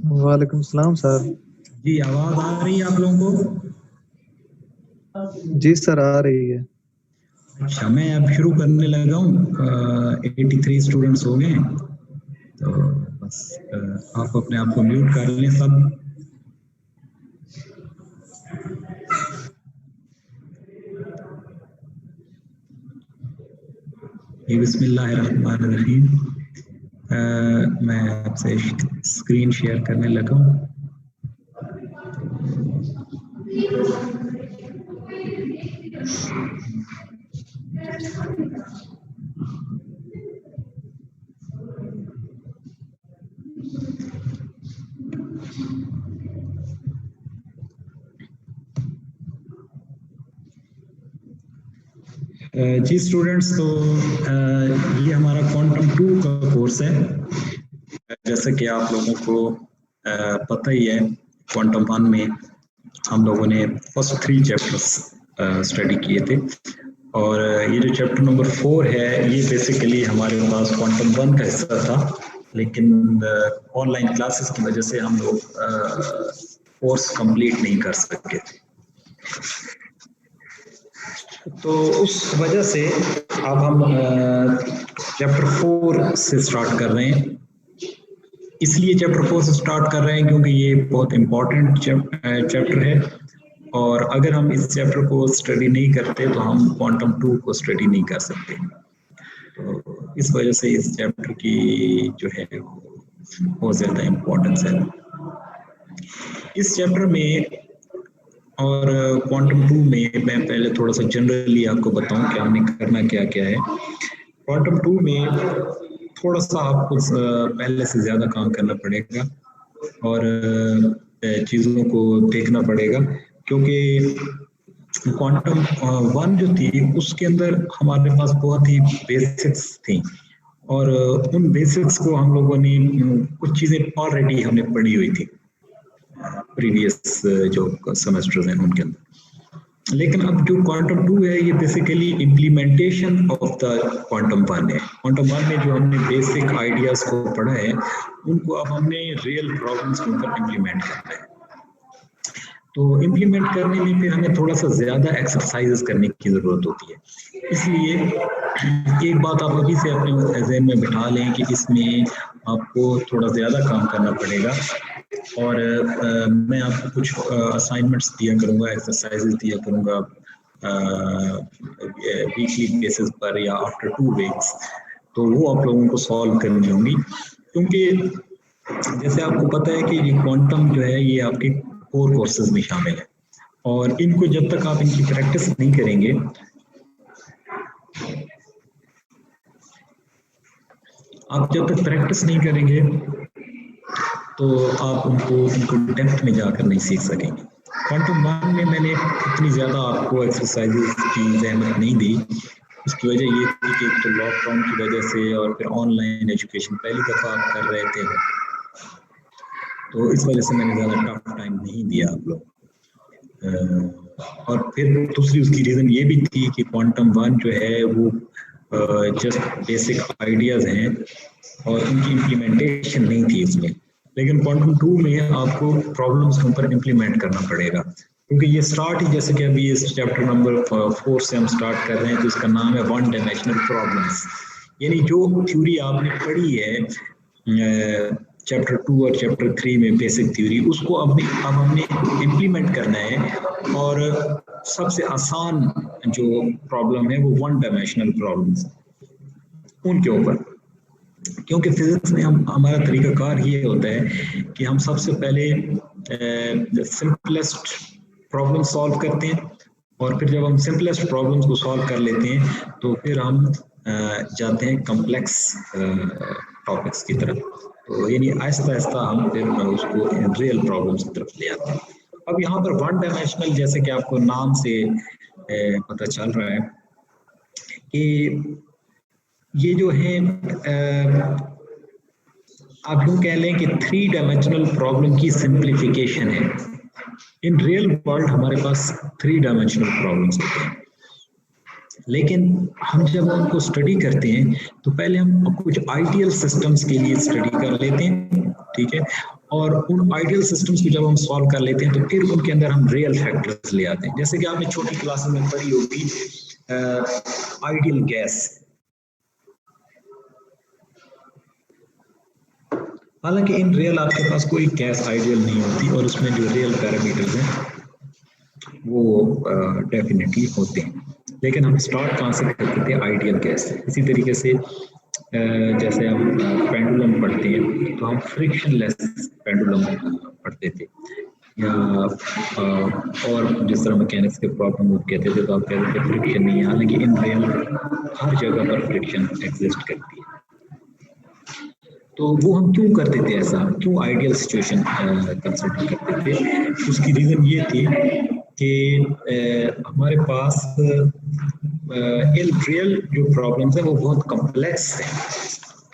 वालेकुम सलाम सर। जी, आवाज आ रही है आप लोगों को? जी सर, आ रही है। अच्छा, मैं अब शुरू करने लगा हूँ। 83 स्टूडेंट्स हो गए, तो बस आप अपने आप को म्यूट कर लें सब। बिस्मिल्लाहिर्रहमानिर्रहीम। मैं आपसे स्क्रीन शेयर करने लगा हूँ। जी स्टूडेंट्स, तो ये हमारा क्वांटम 2 का कोर्स है। जैसे कि आप लोगों को पता ही है, क्वांटम 1 में हम लोगों ने फर्स्ट 3 चैप्टर्स स्टडी किए थे, और ये जो चैप्टर नंबर 4 है ये बेसिकली हमारे पास क्वांटम 1 का हिस्सा था, लेकिन ऑनलाइन क्लासेस की वजह से हम लोग कोर्स कंप्लीट नहीं कर सके थे। तो उस वजह से अब हम चैप्टर 4 से स्टार्ट कर रहे हैं। इसलिए चैप्टर 4 से स्टार्ट कर रहे हैं क्योंकि ये बहुत इम्पोर्टेंट चैप्टर है, और अगर हम इस चैप्टर को स्टडी नहीं करते तो हम क्वांटम 2 को स्टडी नहीं कर सकते। तो इस वजह से इस चैप्टर की जो है बहुत ज़्यादा इम्पोर्टेंस है इस चैप्टर में। और क्वांटम 2 में मैं पहले थोड़ा सा जनरली आपको बताऊं कि हमने करना क्या क्या है। क्वांटम 2 में थोड़ा सा आपको पहले से ज़्यादा काम करना पड़ेगा और चीज़ों को देखना पड़ेगा, क्योंकि क्वांटम 1 जो थी उसके अंदर हमारे पास बहुत ही बेसिक्स थी, और उन बेसिक्स को हम लोगों ने कुछ चीज़ें ऑलरेडी हमने पढ़ी हुई थी प्रीवियस जो सेमेस्टर्स हैं उनके अंदर। लेकिन अब जो क्वांटम 2 है ये basically implementation of the quantum 1 है। क्वांटम 1 में जो हमने बेसिक आइडियाज को पढ़ा है उनको अब हमने रियल प्रॉब्लम्स के ऊपर इम्प्लीमेंट करना है। तो इम्प्लीमेंट करने में फिर हमें थोड़ा सा ज़्यादा एक्सरसाइजेस करने की ज़रूरत होती है। इसलिए एक बात आप अभी से अपने ज़हन में बिठा लें कि इसमें आपको थोड़ा ज़्यादा काम करना पड़ेगा, और मैं आपको कुछ असाइनमेंट्स दिया करूँगा, एक्सरसाइजेस दिया करूँगा वीकली बेसिस पर या आफ्टर 2 वीक्स। तो वो आप लोगों को सॉल्व करनी होंगी, क्योंकि जैसे आपको पता है कि ये क्वांटम जो है ये आपके कोर कोर्सेज में शामिल है, और इनको जब तक आप इनकी प्रैक्टिस नहीं करेंगे तो आप उनको डेप्थ में जाकर नहीं सीख सकेंगे। क्वांटम 1 में मैंने इतनी ज़्यादा आपको एक्सरसाइजेस की ज़हमत नहीं दी। उसकी वजह ये थी कि तो लॉकडाउन की वजह से और फिर ऑनलाइन एजुकेशन पहली दफ़ा आप कर रहे थे, तो इस वजह से मैंने ज़्यादा टफ टाइम नहीं दिया आप लोग। और फिर दूसरी उसकी रीज़न ये भी थी कि क्वांटम 1 जो है वो जस्ट बेसिक आइडियाज़ हैं और उनकी इम्प्लीमेंटेशन नहीं थी इसमें। लेकिन क्वांटम 2 में आपको प्रॉब्लम्स के ऊपर इम्प्लीमेंट करना पड़ेगा, क्योंकि ये स्टार्ट ही जैसे कि अभी इस चैप्टर नंबर 4 से हम स्टार्ट कर रहे हैं, तो इसका नाम है 1 डायमेंशनल प्रॉब्लम्स। यानी जो थ्योरी आपने पढ़ी है चैप्टर 2 और चैप्टर 3 में बेसिक थ्योरी, उसको अब हमने इम्प्लीमेंट करना है, और सबसे आसान जो प्रॉब्लम है वो 1 डायमेंशनल प्रॉब्लम्स उनके ऊपर। क्योंकि फिजिक्स में हमारा तरीकाकार ये होता है कि हम सबसे पहले सिंपलेस्ट प्रॉब्लम सॉल्व करते हैं, और फिर जब हम सिंपलेस्ट प्रॉब्लम्स को सॉल्व कर लेते हैं तो फिर हम जाते हैं कॉम्प्लेक्स टॉपिक्स की तरफ। तो यानी आहिस्ता आहिस्ता हम फिर उसको रियल प्रॉब्लम्स की तरफ ले आते हैं। अब यहाँ पर 1 डायमेंशनल, जैसे कि आपको नाम से पता चल रहा है कि ये जो है आप यूँ कह लें कि 3 डायमेंशनल प्रॉब्लम की सिंप्लीफिकेशन है। इन रियल वर्ल्ड हमारे पास 3 डायमेंशनल प्रॉब्लम्स होते हैं, लेकिन हम जब उनको स्टडी करते हैं तो पहले हम कुछ आइडियल सिस्टम्स के लिए स्टडी कर लेते हैं, ठीक है। और उन आइडियल सिस्टम्स को जब हम सॉल्व कर लेते हैं तो फिर उनके अंदर हम रियल फैक्टर्स ले आते हैं। जैसे कि आपने छोटी क्लास में पढ़ी होगी आइडियल गैस। हालांकि इन रियल आपके पास कोई गैस आइडियल नहीं होती और उसमें जो रियल पैरामीटर्स हैं वो डेफिनेटली होते हैं, लेकिन हम स्टार्ट कहाँ से करते थे? आइडियल गैस से। इसी तरीके से जैसे हम पेंडुलम पढ़ते हैं तो हम फ्रिक्शनलेस पेंडुलम पढ़ते थे, या और जिस तरह मैकेनिक्स के प्रॉब्लम कहते थे तो आप कहते थे फ्रिक्शन नहीं है, हालांकि इन रियल हर जगह पर फ्रिक्शन एग्जिस्ट करती है। तो वो हम क्यों करते थे ऐसा, क्यों आइडियल सिचुएशन कंसिडर करते थे? उसकी रीज़न ये थी कि हमारे पास इन रियल जो प्रॉब्लम्स हैं वो बहुत कॉम्प्लेक्स हैं,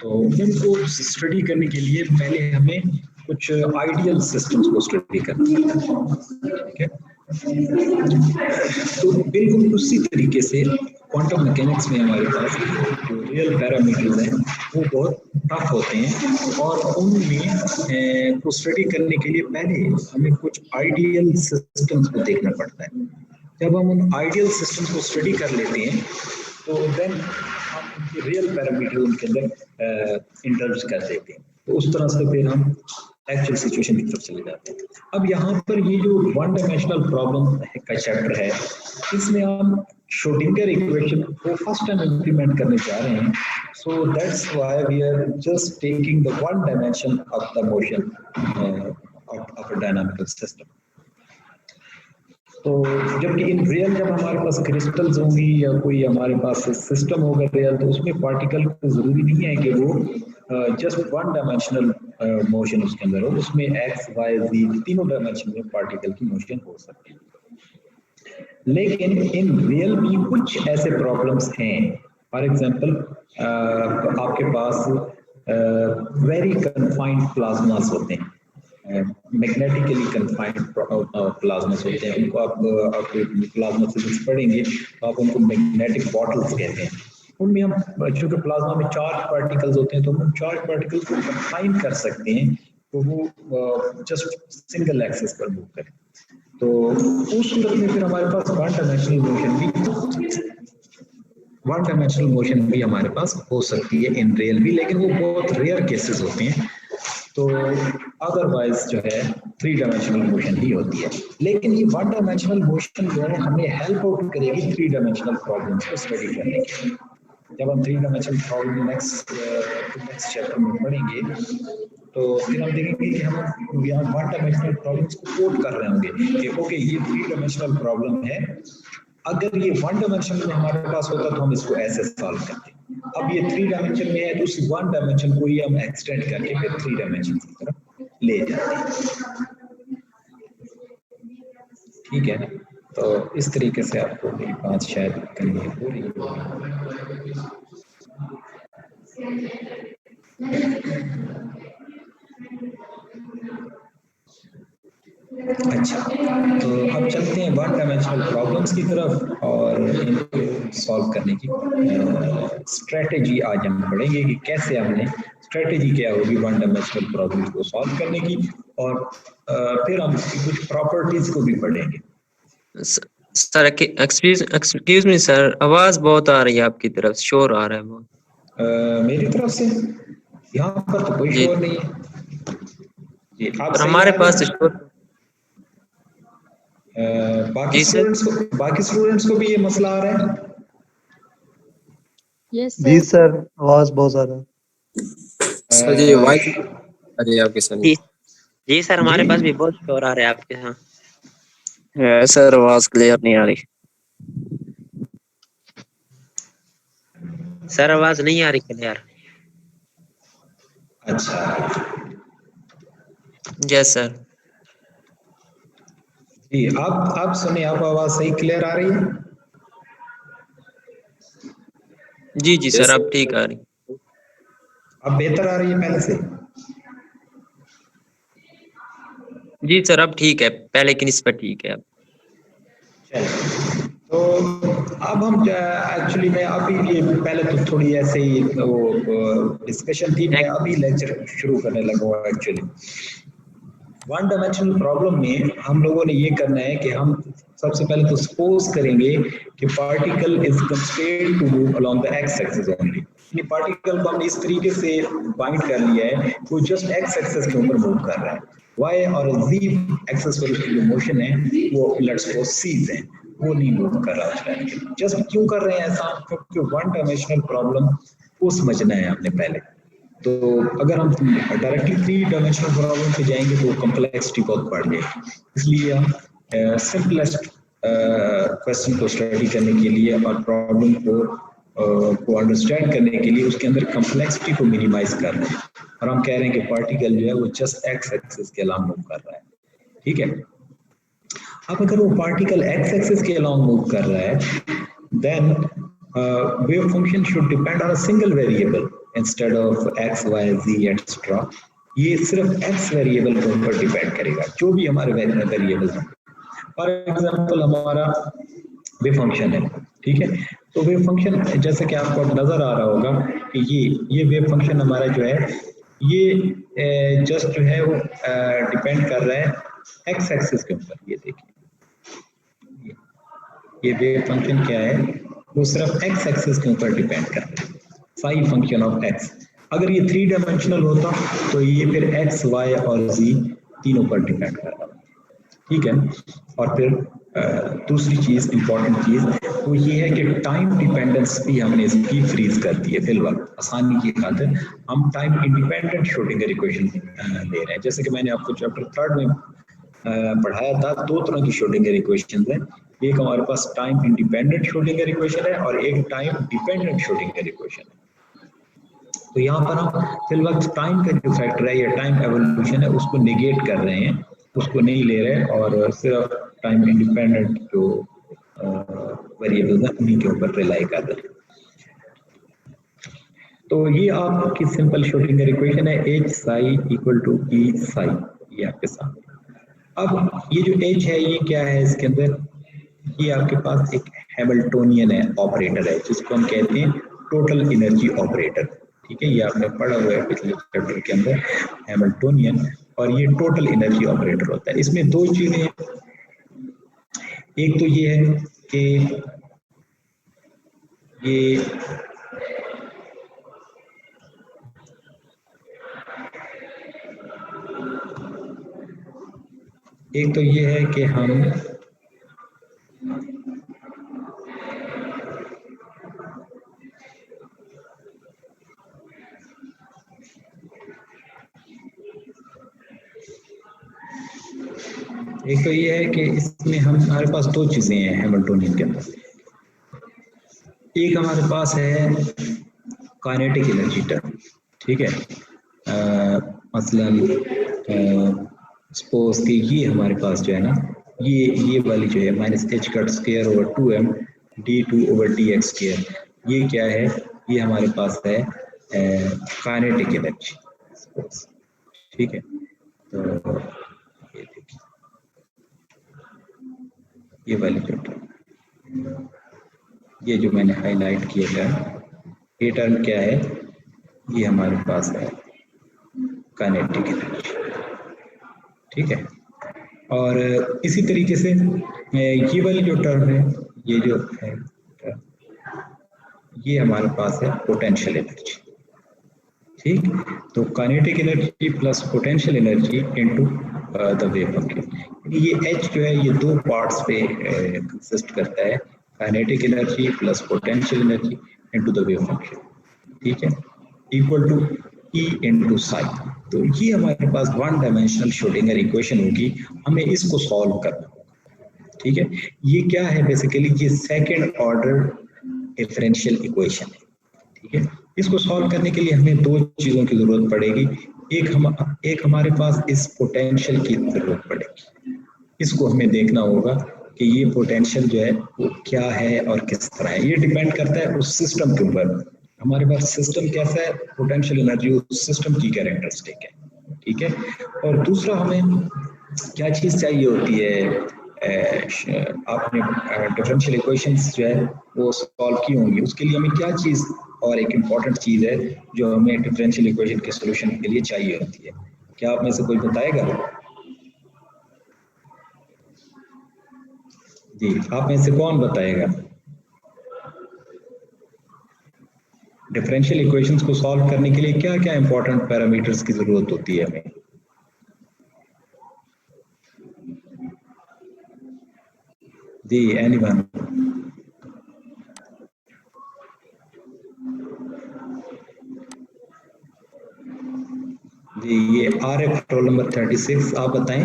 तो उनको स्टडी करने के लिए पहले हमें कुछ आइडियल सिस्टम्स को स्टडी करना है, ठीक है? तो बिल्कुल उसी तरीके से क्वांटम मैकेनिक्स में हमारे पास जो रियल पैरामीटर्स हैं वो बहुत टफ होते हैं और उनमें को स्टडी करने के लिए पहले हमें कुछ आइडियल सिस्टम्स को देखना पड़ता है। जब हम उन आइडियल सिस्टम्स को स्टडी कर लेते हैं तो देन हम उनके रियल पैरामीटर उनके अंदर इंटर्ज कर देते हैं, तो उस तरह से फिर हम एक्चुअल सिचुएशन की तरफ चले जाते हैं। अब यहाँ पर ये जो वन डायमेंशनल प्रॉब्लम का चैप्टर है, इसमें हम श्रोडिंगर इक्वेशन को फर्स्ट टाइम इंप्लीमेंट करने जा रहे हैं, so that's why we are just taking the one dimension of the motion of a dynamical system. तो जबकि इन रियल जब हमारे पास क्रिस्टल्स होंगी या कोई हमारे पास सिस्टम होगा रियल, तो उसमें पार्टिकल को जरूरी नहीं है कि वो जस्ट वन डायमेंशनल मोशन उसके अंदर हो, उसमें एक्स वाई जी तीनों डायमेंशन में पार्टिकल की मोशन हो सकती है। लेकिन इन रियल भी कुछ ऐसे प्रॉब्लम्स हैं, फॉर एग्जांपल आपके पास वेरी कन्फाइंड प्लाज्मास होते हैं, मैग्नेटिकली कन्फाइंड प्लाज्मास होते हैं, उनको आप प्लाज्मा फिजिक्स पढ़ेंगे तो आप उनको मैग्नेटिक बॉटल्स कहते हैं। उनमें हम चूंकि प्लाज्मा में चार्ज पार्टिकल्स होते हैं तो हम चार्ज पार्टिकल्स को कन्फाइन कर सकते हैं तो वो जस्ट सिंगल एक्सिस पर मूव करें। तो उस सूरत में फिर हमारे पास वन डायमेंशनल मोशन भी हमारे पास हो सकती है इन रियल भी, लेकिन वो बहुत रेयर केसेस होते हैं। तो अदरवाइज जो है थ्री डायमेंशनल मोशन ही होती है। लेकिन ये वन डायमेंशनल मोशन जो है हमें हेल्प आउट करेगी थ्री डायमेंशनल प्रॉब्लम्स को स्टडी करने के। जब हम three dimensional problem next chapter में पढ़ेंगे तो फिर हम देखेंगे कि हम यहाँ वन डायमेंशनल प्रॉब्लम्स को कोट कर रहे होंगे कि ओके ये थ्री डायमेंशनल प्रॉब्लम है, अगर ये वन डायमेंशन में हमारे पास होता तो हम इसको ऐसे सॉल्व करते। अब ये थ्री डायमेंशन में है तो उस वन डायमेंशन को ही हम एक्सटेंड करके फिर थ्री डायमेंशन की तरफ ले जाते हैं, ठीक है? तो इस तरीके से आपको मेरी बात शायद करनी हो रही है। अच्छा, तो अब चलते हैं वन डायमेंशनल प्रॉब्लम्स की तरफ और इनको सॉल्व करने की स्ट्रेटेजी आज हम पढ़ेंगे कि कैसे हमने स्ट्रेटेजी क्या होगी वन डायमेंशनल प्रॉब्लम्स को सॉल्व करने की, और फिर हम इसकी कुछ प्रॉपर्टीज को भी पढ़ेंगे। सर एक्सक्यूज मी सर, आवाज बहुत आ रही है आपकी तरफ, शोर आ रहा है बहुत। मेरी तरफ से यहाँ पर तो कोई शोर नहीं है जी, आप हमारे पास शोर। बाकी स्टूडेंट्स को भी ये मसला आ रहा है? यस जी सर, आवाज बहुत ज्यादा सर जी वाइस अरे आपके सामने जी सर हमारे पास भी बहुत शोर आ रहा है आपके यहाँ। सर आवाज क्लियर नहीं आ रही सर, आवाज नहीं आ रही क्लियर। अच्छा यस सर जी, आप सुनिए, आप आवाज सही क्लियर आ रही है? जी जी सर अब ठीक आ रही, अब बेहतर आ रही है पहले से? जी सर अब ठीक है, पहले की निस्बत ठीक है अब। तो अब हम एक्चुअली मैं अभी ये पहले तो थोड़ी ऐसे ही वो डिस्कशन थी, मैं अभी लेक्चर शुरू करने लगा हूँ एक्चुअली। वन डायमेंशनल प्रॉब्लम में हम लोगों ने ये करना है कि हम सबसे पहले तो सपोज करेंगे कि particle is constrained to move along the x axis only. ये पार्टिकल को हमने इस तरीके से बाइंड कर लिया है वो जस्ट एक्स एक्सिस के ऊपर मूव कर रहा है, वाई और जी एक्सिस पर उसकी जो मोशन है वो लेट्स सपोज सीज है, वो नहीं मूव कर रहा है। जस्ट क्यों कर रहे हैं ऐसा? क्योंकि वन डायमेंशनल प्रॉब्लम को समझना है हमने पहले। तो अगर हम डायरेक्टली थ्री डायमेंशनल प्रॉब्लम पे जाएंगे तो कॉम्प्लेक्सिटी बहुत बढ़ जाएगी, इसलिए हम सिंपलेस्ट क्वेश्चन को स्टडी करने के लिए और प्रॉब्लम को अंडरस्टैंड करने के लिए उसके अंदर कॉम्प्लेक्सिटी को मिनिमाइज कर रहे हैं और हम कह रहे हैं कि पार्टिकल जो है वो जस्ट एक्स एक्सिस के अलावा मूव कर रहा है। ठीक है, अब अगर वो पार्टिकल एक्स एक्सिस के अलावा मूव कर रहा है then wave function should depend on a single variable instead of x, y, z, etc. ये सिर्फ x वेरिएबल के ऊपर डिपेंड करेगा, जो भी हमारे वेरिएबल हैं। फॉर एग्जांपल हमारा वेव फंक्शन है, ठीक है, तो वेव फंक्शन जैसे कि आपको नजर आ रहा होगा कि ये वेव फंक्शन हमारा जो है ये जस्ट जो है वो डिपेंड कर रहा है x एक्सिस के ऊपर। ये देखिए ये वेव फंक्शन क्या है, वो सिर्फ x एक्सिस के ऊपर डिपेंड करता है, फाई फंक्शन ऑफ x। अगर ये थ्री डायमेंशनल होता तो ये फिर x, y और z तीनों पर डिपेंड करता। ठीक है, और फिर दूसरी चीज इंपॉर्टेंट चीज वो ये है कि टाइम डिपेंडेंस भी हमने इसकी फ्रीज कर दी है। फिलहाल आसानी की खातिर हम टाइम इंडिपेंडेंट श्रोडिंगर इक्वेशन ले रहे हैं। जैसे कि मैंने आपको चैप्टर 3 में पढ़ाया था, दो तरह की श्रोडिंगर इक्वेशन है, एक हमारे पास टाइम इंडिपेंडेंट श्रोडिंगर इक्वेशन है और एक टाइम डिपेंडेंट श्रोडिंगर इक्वेशन है। तो यहाँ पर हम फिलहाल टाइम का जो फैक्टर है या टाइम एवोल्यूशन है उसको नेगेट कर रहे हैं, उसको नहीं ले रहे और सिर्फ टाइम इंडिपेंडेंट जो वेरिएबल्स हैं उन्हीं के ऊपर रिलाई कर रहे हैं। तो ये आपकी सिंपल श्रोडिंगर इक्वेशन है, H psi equal to E psi, ये आपके सामने। अब ये जो H है ये क्या है, इसके अंदर ये आपके पास एक हैमिल्टोनियन है ऑपरेटर है जिसको हम कहते हैं टोटल एनर्जी ऑपरेटर। ठीक है, ये आपने पढ़ा हुआ है पिछले चैप्टर के अंदर हैमिल्टोनियन, और ये टोटल एनर्जी ऑपरेटर होता है। इसमें दो चीजें, एक तो ये है कि ये है कि हम इसमें हमारे पास दो चीजें हैं हैमिल्टोनियन के अंदर। एक हमारे पास है काइनेटिक एनर्जी टर्म, ठीक है, मसलन सपोज कि ये हमारे पास जो है ना ये वाली जो है -h²/2m d2/dx², ये क्या है, ये हमारे पास है काइनेटिक एनर्जी। ठीक है, तो ये देखिए ये वाली जो टर्म, ये जो मैंने हाईलाइट किया था, ये टर्म क्या है, ये हमारे पास है काइनेटिक एनर्जी। ठीक है, और इसी तरीके से ये वाली जो टर्म है, ये जो है ये हमारे पास है पोटेंशियल एनर्जी। ठीक, तो kinetic energy plus potential energy into the wave function. ये H जो है ये दो पार्ट्स पे कंसिस्ट करता है, kinetic energy plus potential energy into the wave function. ठीक है, equal to E into psi. तो ये हमारे पास वन डायमेंशनल श्रोडिंगर इक्वेशन होगी, हमें इसको सॉल्व करना होगा। ठीक है, ये क्या है, बेसिकली ये सेकंड ऑर्डर डिफरेंशियल इक्वेशन है। ठीक है, इसको सॉल्व करने के लिए हमें दो चीजों की जरूरत पड़ेगी। एक हमारे पास इस पोटेंशियल की जरूरत पड़ेगी, इसको हमें देखना होगा कि ये पोटेंशियल जो है वो क्या है और किस तरह है। ये डिपेंड करता है उस सिस्टम के ऊपर, हमारे पास सिस्टम कैसा है, पोटेंशियल एनर्जी उस सिस्टम की कैरेक्टरिस्टिक है। ठीक है, और दूसरा हमें क्या चीज चाहिए होती है, आपने डिफरेंशियल इक्वेशंस जो है वो सॉल्व की होंगी, उसके लिए हमें क्या चीज और एक इम्पॉर्टेंट चीज है जो हमें डिफरेंशियल इक्वेशन के सॉल्यूशन के लिए चाहिए होती है, क्या आप में से कोई बताएगा? जी, आप में से कौन बताएगा डिफरेंशियल इक्वेशंस को सॉल्व करने के लिए क्या क्या इंपॉर्टेंट पैरामीटर्स की जरूरत होती है हमें? जी, एनीवन? जी, ये RF रोल नंबर 36 आप बताएं।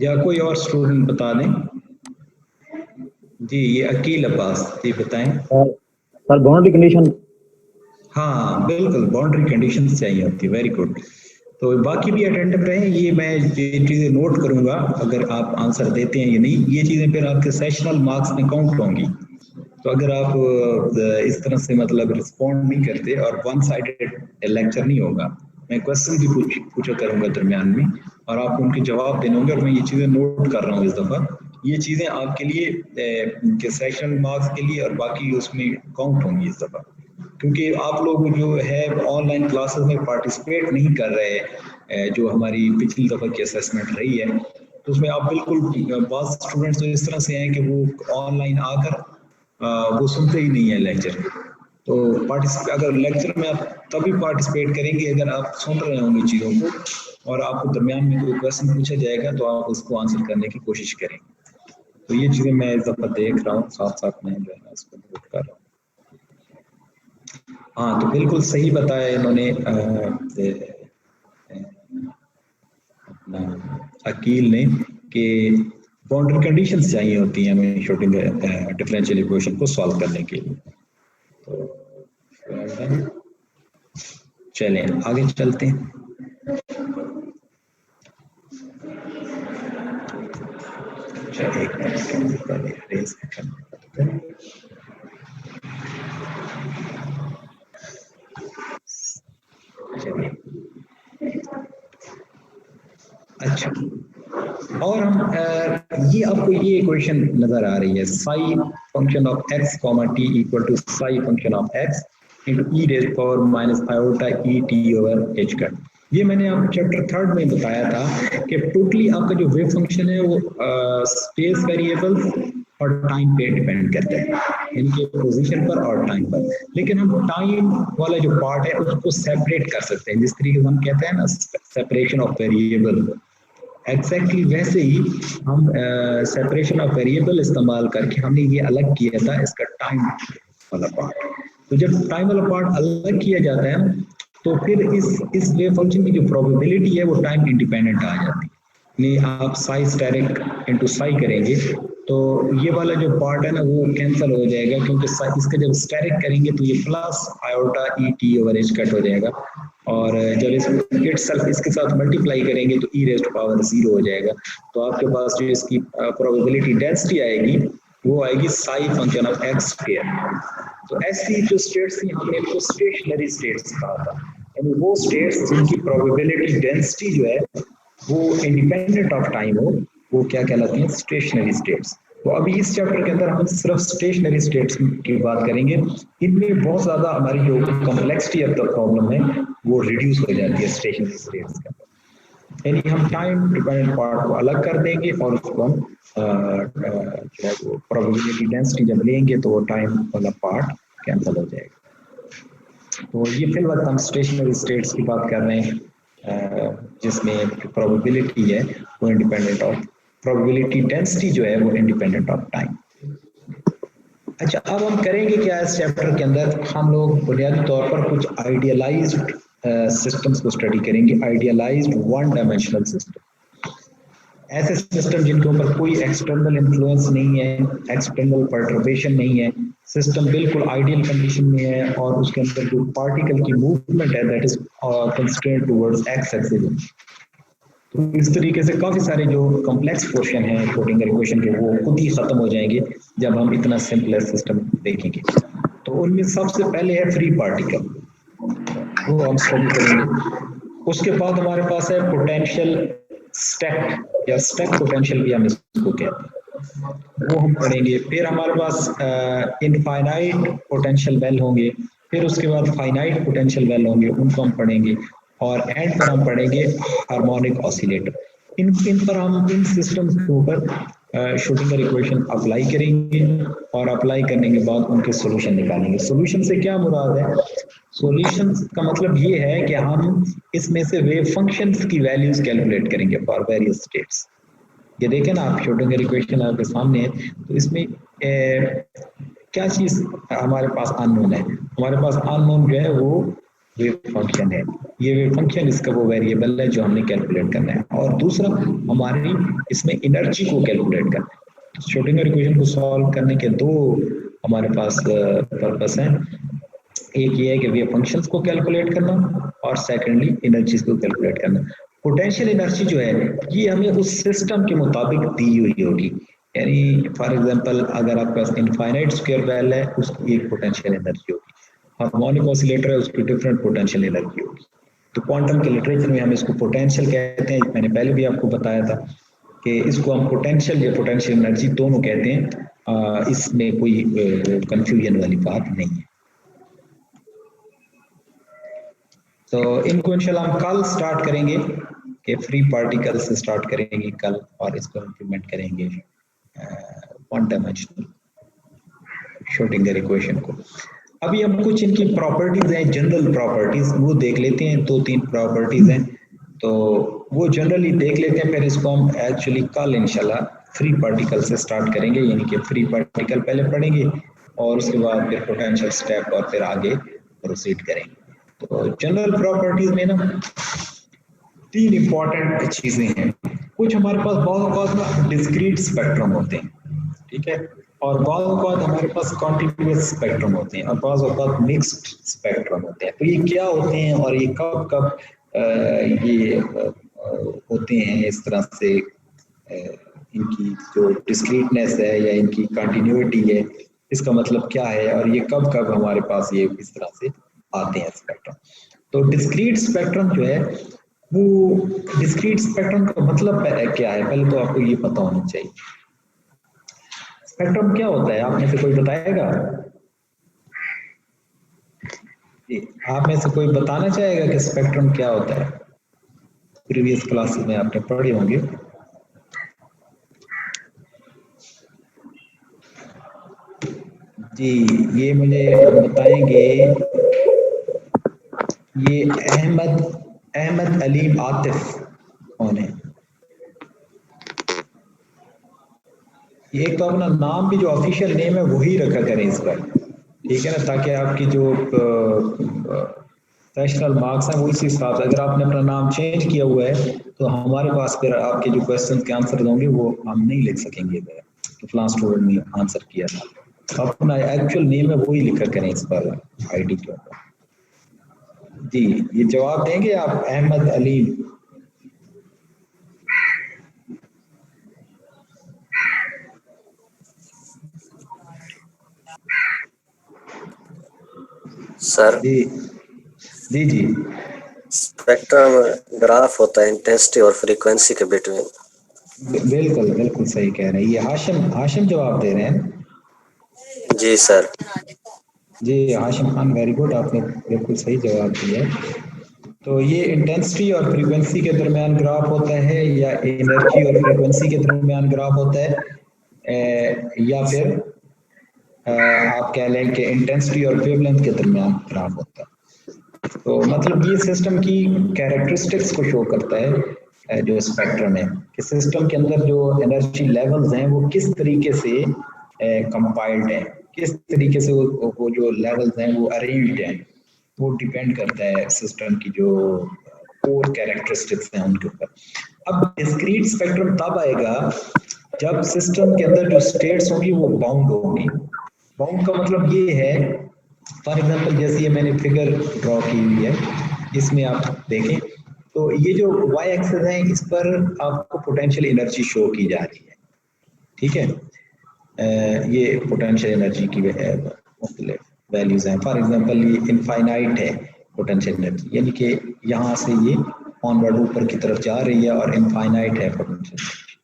या कोई और स्टूडेंट बता दें। जी, ये अकील अब्बास जी बताएं। Sir boundary condition. हाँ बिल्कुल, बाउंड्री कंडीशंस चाहिए होती है। Very good. तो बाकी भी अटेंटिव रहें, ये मैं ये चीज़ें नोट करूंगा, अगर आप आंसर देते हैं या नहीं, ये चीज़ें फिर आपके सेशनल मार्क्स में काउंट होंगी। तो अगर आप इस तरह से मतलब रिस्पॉन्ड नहीं करते और वन साइडेड लेक्चर नहीं होगा, मैं क्वेश्चन भी पूछा करूंगा दरमियान में और आपको उनके जवाब देने होंगे और मैं ये चीज़ें नोट कर रहा हूँ इस दफ़ा। ये चीज़ें आपके लिए सेशनल मार्क्स के लिए और बाकी उसमें काउंट होंगी इस दफ़ा, क्योंकि आप लोग जो है ऑनलाइन क्लासेस में पार्टिसिपेट नहीं कर रहे, जो हमारी पिछली दफ़ा की असेसमेंट रही है, तो उसमें आप बिल्कुल बहुत स्टूडेंट्स तो इस तरह से हैं कि वो ऑनलाइन आकर वो सुनते ही नहीं है लेक्चर। तो अगर लेक्चर में आप तभी पार्टिसिपेट करेंगे अगर आप सुन रहे होंगे चीज़ों को और आपको दरमियान में कोई क्वेश्चन पूछा जाएगा तो आप उसको आंसर करने की कोशिश करेंगे। तो ये चीज़ें मैं इस दफ़ा देख रहा हूँ, साथ साथ मैं जो है ना इसको नोट कर रहा हूँ। हाँ, तो बिल्कुल सही बताया इन्होंने अकील ने कि बाउंड्री कंडीशंस चाहिए होती हैं हमें शॉर्टिंग डिफरेंशियल इक्वेशन को सॉल्व करने के लिए। तो चलें आगे चलते हैं। चलिए एक मिनट पहले रेज करते हैं। चलिए अच्छा, और हम ये आपको ये इक्वेशन नजर आ रही है, psi function of x comma t equal to psi function of x into e raise power minus iota e t over h cut. ये मैंने आपको चैप्टर 3 में बताया था कि टोटली आपका जो वेव फंक्शन है वो स्पेस वेरिएबल्स और टाइम पे डिपेंड करता है, इनके पोजीशन पर और टाइम पर। लेकिन हम टाइम वाला जो पार्ट है उसको सेपरेट कर सकते हैं, जिस तरीके से हम कहते हैं ना सेपरेशन ऑफ वेरिएबल, एग्जैक्टली वैसे ही हम सेपरेशन ऑफ वेरिएबल इस्तेमाल करके हमने ये अलग किया था इसका टाइम वाला पार्ट। तो जब टाइम वाला पार्ट अलग किया जाता है तो फिर इस वेव फंक्शन की जो प्रोबेबिलिटी है वो टाइम इंडिपेंडेंट आ जाती है। नहीं, आप साई स्टेरिक इनटू साई करेंगे तो ये वाला जो पार्ट है ना वो कैंसिल हो जाएगा, क्योंकि इसका जब स्टेरिक करेंगे तो ये plus iota e t over h cut हो जाएगा, और जब इसके साथ मल्टीप्लाई करेंगे तो ई रेज़्ड पावर 0 हो जाएगा। तो आपके पास जो इसकी प्रोबेबिलिटी डेंसिटी आएगी वो आएगी Sai function of x square. तो ऐसी जो स्टेट्स थी हमने इनको स्टेशनरी स्टेट्स कहा था, यानी वो स्टेट्स जिनकी प्रोबेबिलिटी डेंसिटी जो है वो इंडिपेंडेंट ऑफ टाइम हो, वो क्या कहलाती हैं, स्टेशनरी स्टेट्स। तो अभी इस चैप्टर के अंदर हम सिर्फ स्टेशनरी स्टेट्स की बात करेंगे। इनमें बहुत ज्यादा हमारी जो कॉम्प्लेक्सिटी ऑफ द प्रॉब्लम है वो रिड्यूस हो जाती है स्टेशनरी स्टेट्स के अंदर, यानी हम टाइम डिपेंडेंट पार्ट को अलग कर देंगे और उसको हम जो है वो प्रोबेबिलिटी डेंसिटी जब लेंगे तो वो टाइम वाला पार्ट कैंसिल हो जाएगा। तो ये फिल वक्त हम स्टेशनरी स्टेट्स की बात कर रहे हैं, जिसमें प्रोबेबिलिटी है वो इंडिपेंडेंट ऑफ, प्रोबेबिलिटी डेंसिटी जो है वो इंडिपेंडेंट ऑफ टाइम। अच्छा, अब हम करेंगे क्या इस चैप्टर के अंदर, हम लोग बुनियादी तौर पर कुछ आइडियलाइज्ड सिस्टम्स को स्टडी करेंगे, आइडियलाइज्ड वन डायमेंशनल सिस्टम, ऐसे सिस्टम जिनके ऊपर कोई एक्सटर्नल इन्फ्लुएंस नहीं है, एक्सटर्नल पर्टर्बेशन नहीं है, सिस्टम बिल्कुल आइडियल कंडीशन में है और उसके अंदर जो पार्टिकल की मूवमेंट है that is constraint towards x axis. तो इस तरीके से काफी सारे जो कॉम्प्लेक्स पोर्शन है श्रोडिंगर इक्वेशन के वो खुद ही खत्म हो जाएंगे जब हम इतना सिंपल सिस्टम देखेंगे। तो उनमें सबसे पहले है फ्री पार्टिकल, वो हम स्टडी करेंगे। उसके बाद हमारे पास है पोटेंशियल स्टैक या स्टैक पोटेंशियल भी हम इसको कहते हैं। वो हम पढ़ेंगे। फिर हमारे पास इनफाइनाइट पोटेंशियल वेल होंगे, फिर उसके बाद फाइनाइट पोटेंशियल वेल होंगे, उनको हम पढ़ेंगे, और एंड पर हम पढ़ेंगे हार्मोनिक ऑसिलेटर। इन पर हम इन सिस्टम्स के ऊपर श्रोडिंगर इक्वेशन अप्लाई करेंगे, और अप्लाई करने के बाद उनके सॉल्यूशन निकालेंगे। सॉल्यूशन से क्या मुराद है? सॉल्यूशन का मतलब ये है कि हम इसमें से वेव फंक्शंस की वैल्यूज कैलकुलेट करेंगे फॉर वेरियस स्टेट्स। ये देखें ना आप, श्रोडिंगर इक्वेशन आपके सामने है, तो इसमें क्या चीज हमारे पास अननोन है? हमारे पास अननोन जो है वो वेव फंक्शन है। ये वेव फंक्शन इसका वो वेरिएबल है जो हमने कैलकुलेट करना है, और दूसरा हमारी इसमें एनर्जी को कैलकुलेट करना है। श्रोडिंगर इक्वेशन को सॉल्व करने के दो हमारे पास पर्पस हैं। एक ये है कि वेव फंक्शंस को कैलकुलेट करना, और सेकेंडली एनर्जीज को कैलकुलेट करना। पोटेंशियल एनर्जी जो है ये हमें उस सिस्टम के मुताबिक दी हुई होगी, यानी फॉर एग्जांपल अगर आपके पास इनफाइनाइट स्क्वायर वेल है, उसकी एक पोटेंशियल एनर्जी होगी, हार्मोनिक ऑसिलेटर है, उसकी डिफरेंट पोटेंशियल एनर्जी होगी। तो क्वांटम के लिटरेचर में हम इसको पोटेंशियल कहते हैं। मैंने पहले भी आपको बताया था कि इसको हम पोटेंशियल या पोटेंशियल एनर्जी दोनों कहते हैं। इसमें कोई कंफ्यूजन वाली बात नहीं है। तो इनको इंशाल्लाह हम कल स्टार्ट करेंगे कि फ्री पार्टिकल से स्टार्ट करेंगे कल, और इसको इम्प्लीमेंट करेंगे वन डायमेंशनल श्रोडिंगर इक्वेशन को। अभी हम कुछ इनकी प्रॉपर्टीज हैं, जनरल प्रॉपर्टीज, वो देख लेते हैं। 2-3 प्रॉपर्टीज हैं, तो वो जनरली देख लेते हैं, फिर इसको हम एक्चुअली कल इंशाल्लाह फ्री पार्टिकल से स्टार्ट करेंगे, यानी कि फ्री पार्टिकल पहले पढ़ेंगे और उसके बाद फिर पोटेंशियल स्टेप और फिर आगे प्रोसीड करेंगे। तो जनरल प्रॉपर्टीज में ना 3 इंपॉर्टेंट चीजें हैं। कुछ हमारे पास बहुत डिस्क्रीट स्पेक्ट्रम होते हैं, ठीक है, और बहुत हमारे पास कॉन्टिन्यूअस स्पेक्ट्रम होते हैं, और बहुत मिक्स्ड स्पेक्ट्रम होते हैं। तो ये क्या होते हैं और ये कब ये होते हैं इस तरह से, इनकी जो डिस्क्रीटनेस है या इनकी कंटिन्यूटी है, इसका मतलब क्या है, और ये कब हमारे पास ये इस तरह से आते हैं स्पेक्ट्रम। तो डिस्क्रीट स्पेक्ट्रम जो है, वो डिस्क्रीट स्पेक्ट्रम का मतलब क्या है, पहले तो आपको ये पता होना चाहिए। स्पेक्ट्रम क्या होता है, आप में से कोई बताएगा? आप में से कोई बताना चाहेगा कि स्पेक्ट्रम क्या होता है? प्रीवियस क्लासेस में आपने पढ़े होंगे। जी, ये मुझे बताएंगे। ये अहमद अलीम आतिफ कौन है? ये एक तो अपना नाम भी जो ऑफिशियल नेम है वही रखा करें इस पर, ठीक है ना, ताकि आपकी जो सेशनल मार्क्स हैं वो इसी हिसाब से, अगर आपने अपना नाम चेंज किया हुआ है तो हमारे पास फिर आपके जो क्वेश्चन के आंसर होंगे वो हम नहीं लिख सकेंगे कि फलां स्टूडेंट ने आंसर किया था। अपना एक्चुअल नेम है वही लिखा करें इस पर आईडी के ऊपर। जी, ये जवाब देंगे आप? Ahmad Aleem. Sir ji spectrum graph होता है इंटेंसिटी और फ्रीक्वेंसी के बिटवीन। बिल्कुल सही कह रहे हैं। ये हाशिम जवाब दे रहे हैं। जी सर। जी हाशिम खान, वेरी गुड, आपने बिल्कुल सही जवाब दिया। तो ये इंटेंसिटी और फ्रीक्वेंसी के दरमियान ग्राफ होता है, या एनर्जी और फ्रीक्वेंसी के दरमियान ग्राफ होता है, या फिर आप कह लें कि इंटेंसिटी और वेवलेंथ के दरमियान ग्राफ होता है। तो मतलब ये सिस्टम की कैरेक्टरिस्टिक्स को शो करता है जो स्पेक्ट्रम है, कि सिस्टम के अंदर जो एनर्जी लेवल्स हैं वो किस तरीके से कंपाइल्ड हैं, किस तरीके से वो जो लेवल्स हैं वो अरेंज्ड हैं, वो डिपेंड करता है सिस्टम की जो कोर कैरेक्टरिस्टिक्स हैं उनके ऊपर। अब डिस्क्रीट स्पेक्ट्रम तब आएगा जब सिस्टम के अंदर जो स्टेट्स होंगी वो बाउंड होंगी। बाउंड का मतलब ये है, फॉर एग्जांपल जैसे ये मैंने फिगर ड्रॉ की हुई है, इसमें आप देखें तो ये जो वाई एक्सिस है इस पर आपको पोटेंशियल एनर्जी शो की जा रही है, ठीक है। ये पोटेंशियल एनर्जी की मुख्तलिफ वैल्यूज हैं। फॉर एग्जांपल ये इनफाइनाइट है पोटेंशियल एनर्जी, यानी कि यहाँ से ये ऑनवर्ड ऊपर की तरफ जा रही है, और इनफाइनाइट है पोटेंशियल एनर्जी।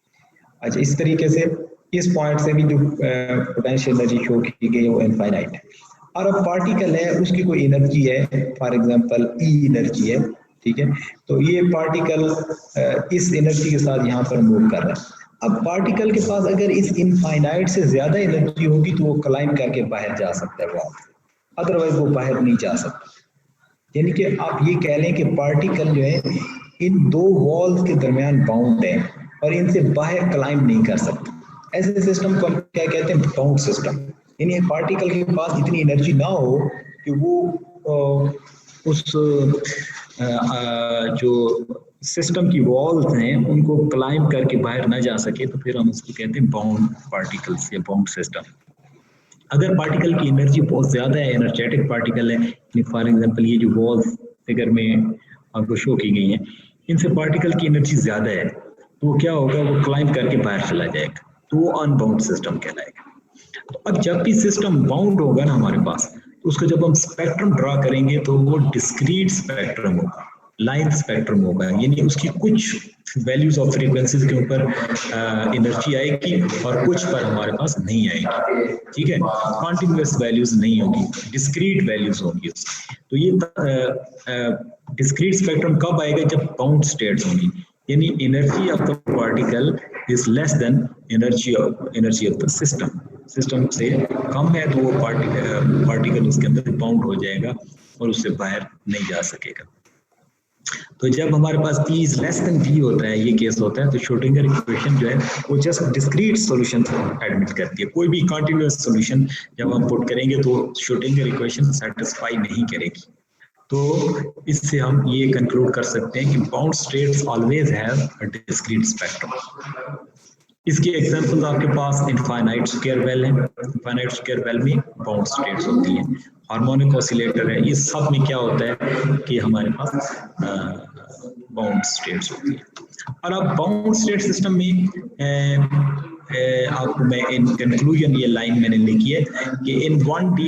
अच्छा, इस तरीके से इस पॉइंट से भी जो पोटेंशियल एनर्जी शो की गई वो इनफाइनाइट है। और अब पार्टिकल है, उसकी कोई एनर्जी है, फॉर एग्जांपल ई एनर्जी है, ठीक है। तो ये पार्टिकल इस एनर्जी के साथ यहाँ पर मूव कर रहा है। अब पार्टिकल के पास अगर इस इनफाइनाइट से ज्यादा एनर्जी होगी तो वो क्लाइंब करके बाहर जा सकता है वॉल, अदरवाइज वो बाहर नहीं जा सकता। यानी कि आप ये कह लें कि पार्टिकल जो है इन दो वॉल्स के दरमियान बाउंड है और इनसे बाहर क्लाइंब नहीं कर सकता। ऐसे सिस्टम को हम क्या कहते हैं? Bound system. यानी पार्टिकल के पास इतनी एनर्जी ना हो कि वो उस जो सिस्टम की वॉल्स हैं उनको क्लाइंब करके बाहर ना जा सके, तो फिर हम उसको कहते हैं बाउंड पार्टिकल्स या बाउंड सिस्टम। अगर पार्टिकल की एनर्जी बहुत ज्यादा है, एनर्जेटिक पार्टिकल है, फॉर एग्जांपल ये जो वॉल्स फिगर में आपको शो की गई हैं, इनसे पार्टिकल की एनर्जी ज्यादा है, तो वो क्या होगा? वो क्लाइंब करके बाहर चला जाएगा, तो वो अनबाउंड सिस्टम कहलाएगा। तो अब जब भी सिस्टम बाउंड होगा ना हमारे पास, तो उसको जब हम स्पेक्ट्रम ड्रा करेंगे तो वो डिस्क्रीट स्पेक्ट्रम होगा, लाइन स्पेक्ट्रम होगा, यानी उसकी कुछ वैल्यूज ऑफ फ्रीक्वेंसीज के ऊपर एनर्जी आएगी और कुछ पर हमारे पास नहीं आएगी, ठीक है। कॉन्टिन्यूअस वैल्यूज नहीं होगी, डिस्क्रीट वैल्यूज होंगी उसकी। तो ये डिस्क्रीट स्पेक्ट्रम कब आएगा? जब बाउंड स्टेट्स होंगी, यानी energy of the particle is less than energy of the system. System से कम है तो वो पार्टिकल उसके अंदर बाउंड हो जाएगा और उससे बाहर नहीं जा सकेगा। तो जब हमारे पास T is less than V होता है, ये केस होता है, तो श्रोडिंगर इक्वेशन जो है वो जस्ट डिस्क्रीट सॉल्यूशन एडमिट करती है। कोई भी कॉन्टिन्यूअस सॉल्यूशन जब हम पुट करेंगे तो श्रोडिंगर इक्वेशन सेटिस्फाई नहीं करेगी। तो इससे हम ये कंक्लूड कर सकते हैं कि bound states always have a discrete spectrum. इसके एग्जांपल्स आपके पास इनफाइनाइट स्क्वायर वेल है, इनफाइनाइट स्क्वायर वेल में बाउंड स्टेट्स होती हैं, हार्मोनिक ऑसिलेटर है, ये सब में क्या होता है कि हमारे पास बाउंड स्टेट्स होती है। और अब बाउंड स्टेट सिस्टम में आपको मैं इन कंक्लूजन ये लाइन मैंने लिखी है कि इन 1D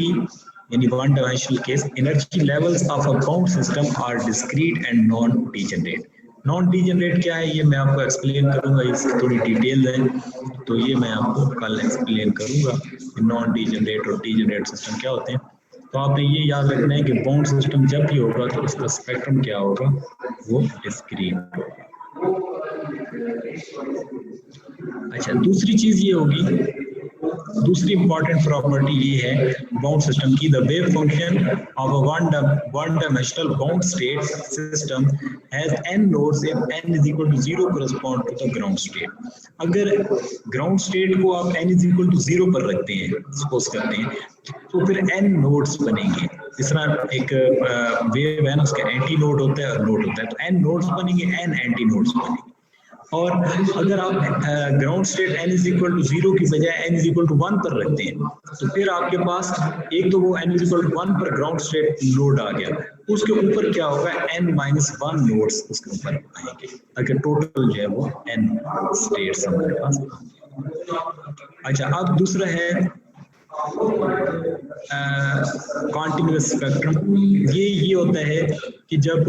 यानी one dimensional case energy levels of a bound system are discrete and non degenerate. Non degenerate क्या है ये मैं आपको एक्सप्लेन करूंगा, इसकी थोड़ी डिटेल है, तो ये मैं आपको कल एक्सप्लेन करूंगा कि नॉन डीजनरेट और डीजनरेट सिस्टम क्या होते हैं। तो आपने ये याद रखना है कि बाउंड सिस्टम जब भी होगा तो उसका स्पेक्ट्रम क्या होगा? वो डिस्क्रीट होगा। अच्छा, दूसरी चीज ये होगी, दूसरी इंपॉर्टेंट प्रॉपर्टी ये है बाउंड सिस्टम की, the wave function of a one dimensional bound state system has n nodes if n is equal to 0 correspond to the ground state। अगर ग्राउंड स्टेट को आप n is equal to 0 पर रखते हैं, suppose करते हैं, तो फिर n नोड्स बनेंगे। जिस तरह एक वेव है ना, उसका एंटी नोड होता है और नोड होता है, तो n नोड्स बनेंगे, n एंटी नोड्स बनेंगे। और अगर आप ground state n is equal to 0 की बजाय n इज इक्वल टू 1 पर रखते हैं, तो फिर आपके पास एक तो वो n इज इक्वल टू 1 पर ग्राउंड स्टेट लोड आ गया, उसके ऊपर क्या होगा? n-1 नोड्स उसके ऊपर आएंगे, अगर टोटल जो है वो n स्टेट्स हमारे पास। अच्छा, अब दूसरा है कॉन्टिन्यूअस स्पेक्ट्रम। ये होता है कि जब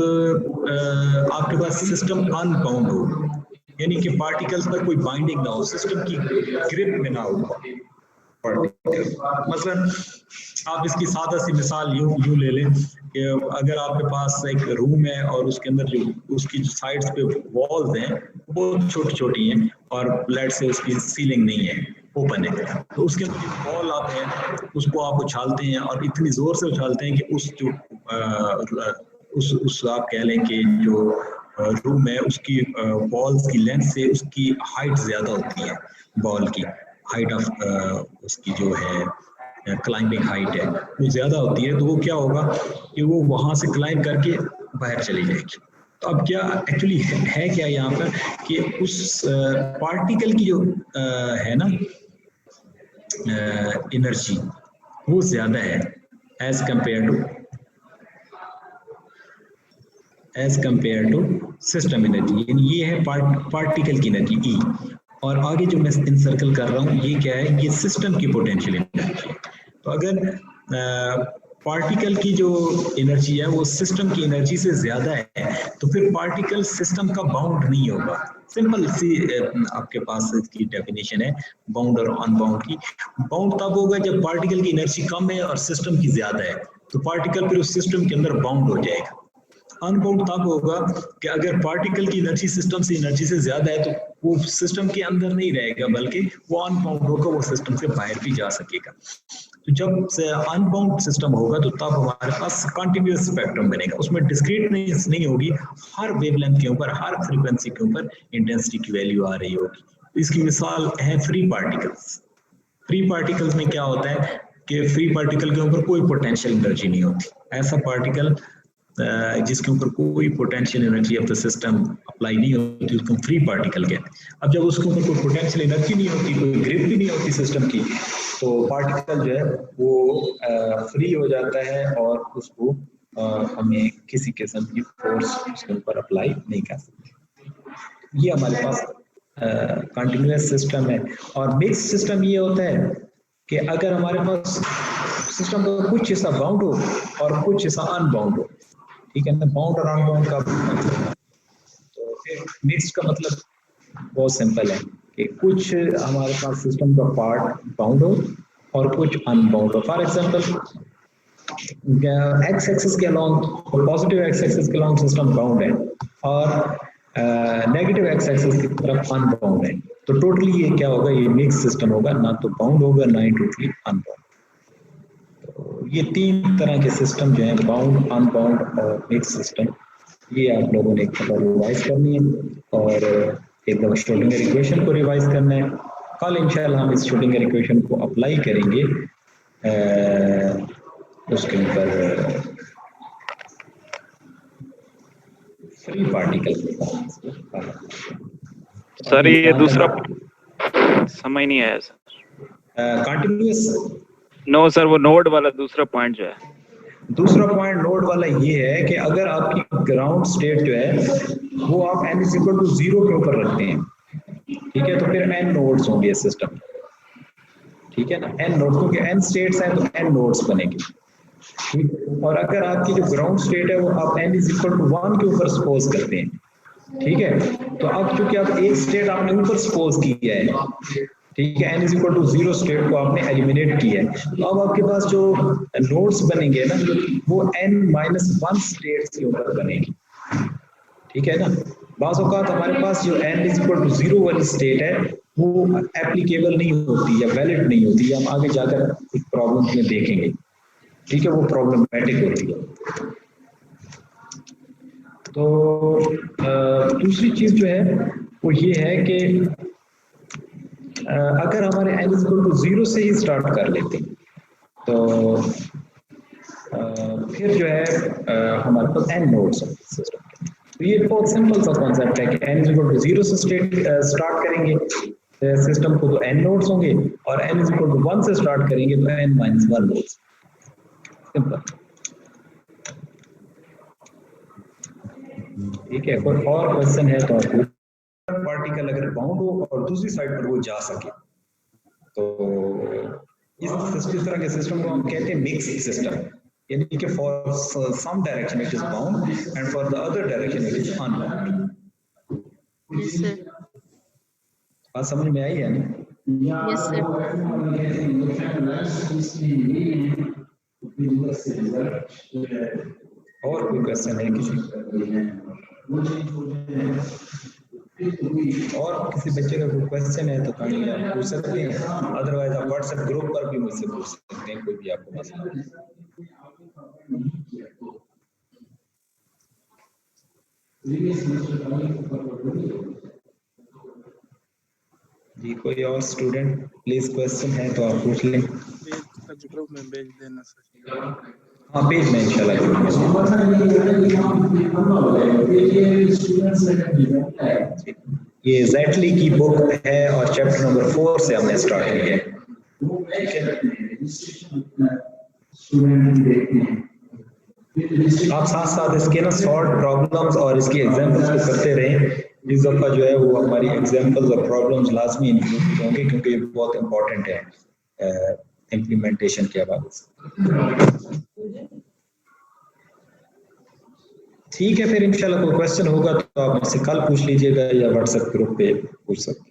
आपके पास सिस्टम अनबाउंड हो, यानी कि पार्टिकल्स पर कोई बाइंडिंग ना हो, सिस्टम की ग्रिप में ना हो पार्टिकल। मतलब आप इसकी सादा सी मिसाल यूं ले लें कि अगर आपके पास एक रूम है और उसके अंदर जो उसकी साइड्स पे वॉल्स हैं वो छोटी छोटी हैं और फ्लैट से उसकी सीलिंग नहीं है, ओपन है, तो उसके अंदर जो वॉल आप है उसको आप उछालते हैं और इतनी जोर से उछालते हैं कि उस जो उस आप कह लें कि जो रूम है उसकी वॉल्स की लेंथ से उसकी हाइट ज्यादा होती है, वॉल की हाइट ऑफ उसकी जो है क्लाइंबिंग हाइट है वो ज्यादा होती है, तो वो क्या होगा कि वो वहां से क्लाइंब करके बाहर चली जाएगी। तो अब क्या एक्चुअली है क्या यहाँ पर कि उस पार्टिकल की जो है ना एनर्जी वो ज्यादा है as compare to system energy, यानी ये है पार्टिकल की एनर्जी ई, और आगे जो मैं इंसर्कल कर रहा हूँ ये क्या है? ये सिस्टम की पोटेंशियल एनर्जी है। तो अगर पार्टिकल की जो एनर्जी है वो सिस्टम की एनर्जी से ज्यादा है, तो फिर पार्टिकल सिस्टम का बाउंड नहीं होगा। सिंपल सी आपके पास इसकी डेफिनेशन है बाउंड और अनबाउंड की। बाउंड तब होगा जब पार्टिकल की एनर्जी कम है और सिस्टम की ज्यादा है, तो पार्टिकल फिर उस सिस्टम के अंदर बाउंड हो जाएगा। अनबाउंड तब होगा कि अगर पार्टिकल की एनर्जी सिस्टम से एनर्जी से ज्यादा है, तो वो सिस्टम के अंदर नहीं रहेगा बल्कि वो अनबाउंड होगा, वो सिस्टम से बाहर भी जा सकेगा। तो जब से अनबाउंड सिस्टम होगा तो तब हमारे पास कंटिन्यूअस स्पेक्ट्रम बनेगा, उसमें डिस्क्रीटनेस नहीं होगी, हर वेवलेंथ के ऊपर हर फ्रीक्वेंसी के ऊपर इंटेंसिटी की वैल्यू आ रही होगी। इसकी मिसाल है फ्री पार्टिकल्स। फ्री पार्टिकल्स में क्या होता है कि फ्री पार्टिकल के ऊपर कोई पोटेंशियल एनर्जी नहीं होती। ऐसा पार्टिकल जिसके ऊपर कोई potential energy of the system apply नहीं होती उसको फ्री पार्टिकल कहते हैं। अब जब उसके ऊपर कोई पोटेंशियल एनर्जी नहीं होती, कोई ग्रिप भी नहीं होती सिस्टम की, तो पार्टिकल जो है वो फ्री हो जाता है और उसको हमें किसी किस्म की फोर्स उसके ऊपर अप्लाई नहीं कर सकते। ये हमारे पास कंटिन्यूअस सिस्टम है। और मिक्स सिस्टम ये होता है कि अगर हमारे पास सिस्टम का कुछ हिस्सा बाउंड हो और कुछ हिस्सा अनबाउंड हो, ठीक है ना। बाउंड और अनबाउंड का मतलब, तो फिर मिक्स का मतलब बहुत सिंपल है कि कुछ हमारे पास सिस्टम का पार्ट बाउंड हो और कुछ अनबाउंड हो। फॉर एग्जांपल एक्स एक्सिस के अलोंग, पॉजिटिव एक्स एक्सिस के अलोंग सिस्टम बाउंड है और नेगेटिव एक्स एक्सिस की तरफ अनबाउंड है, तो टोटली ये क्या होगा, ये मिक्स सिस्टम होगा, ना तो बाउंड होगा ना ही टोटली अनबाउंड। ये तीन तरह के सिस्टम जो है, बाउंड, अनबाउंड और मिक्स सिस्टम, ये आप लोगों ने एक दफा रिवाइज करनी है और एक दफा श्रोडिंगर इक्वेशन को रिवाइज करना है। कल इंशाल्लाह हम इस श्रोडिंगर इक्वेशन को अप्लाई करेंगे उसके ऊपर फ्री पार्टिकल। सर ये दूसरा समझ नहीं आया सर। कंटिन्यूअस नो सर, वो नोड वाला दूसरा पॉइंट जो है, दूसरा पॉइंट नोड वाला ये है कि अगर आपकी ग्राउंड स्टेट जो है वो आप n = 0 के ऊपर रखते हैं, ठीक है, तो फिर n नोड्स होंगे सिस्टम, ठीक है ना। n नोड्स, क्योंकि n स्टेट्स हैं तो n नोड्स बनेंगे, ठीक। और अगर आपकी जो ग्राउंड स्टेट है वो आप n = 1 के ऊपर सपोज करते हैं, ठीक है, तो अब चूंकि आप एक स्टेट आपने ऊपर सपोज किया है, ठीक है, n = 0 स्टेट को आपने एलिमिनेट किया है, तो अब आपके पास जो नोड्स बनेंगे ना वो n-1 स्टेट्स के ऊपर बनेंगे, ठीक है ना। बाज़ औक़ात हमारे पास जो n = 0 वाली स्टेट है वो एप्लीकेबल नहीं होती या वैलिड नहीं होती, हम आगे जाकर कुछ प्रॉब्लम्स में देखेंगे, ठीक है, वो प्रॉब्लमेटिक होती है। तो दूसरी चीज जो है वो ये है कि अगर हमारे n = 0 से ही स्टार्ट कर लेते हैं तो फिर जो है हमारे पास n नोड्स हैं सिस्टम के। तो ये बहुत सिंपल सा कॉन्सेप्ट है कि n = 0 से स्टार्ट करेंगे सिस्टम को तो n नोड्स होंगे, और n = 1 से स्टार्ट करेंगे तो n-1 नोड्स। सिंपल, ठीक है। कोई और क्वेश्चन है तो आपको, पार्टिकल अगर बाउंड हो और दूसरी साइड पर वो जा सके, तो इस तरह के सिस्टम को हम कहते हैं मिक्स सिस्टम, यानी कि for some direction it is bound and for the other direction it is unbound. बात समझ में आई है ना? Yes sir. और कोई क्वेश्चन है किसी, और किसी बच्चे का कोई क्वेश्चन है तो कहीं आप पूछ सकते हैं, अदरवाइज आप व्हाट्सएप ग्रुप पर भी मुझसे पूछ सकते हैं, कोई भी आपको मसला जी। कोई और स्टूडेंट प्लीज क्वेश्चन है तो आप पूछ लें। ग्रुप में भेज देना सर। हाँ पेज में इंशाल्लाह। ये जेटली की बुक है और चैप्टर नंबर 4 से हमने स्टार्ट किया है, ठीक है। आप साथ साथ इसके ना सॉल्व प्रॉब्लम्स और इसकी एग्जांपल्स को करते रहें। इस दफा जो है वो हमारी एग्जांपल्स और प्रॉब्लम्स लाजमी इंक्लूड होंगे क्योंकि ये बहुत इंपॉर्टेंट है इम्प्लीमेंटेशन के हवाले से। ठीक है, फिर इंशाल्लाह कोई क्वेश्चन होगा तो आप मुझसे कल पूछ लीजिएगा या व्हाट्सएप ग्रुप पे पूछ सकते हैं।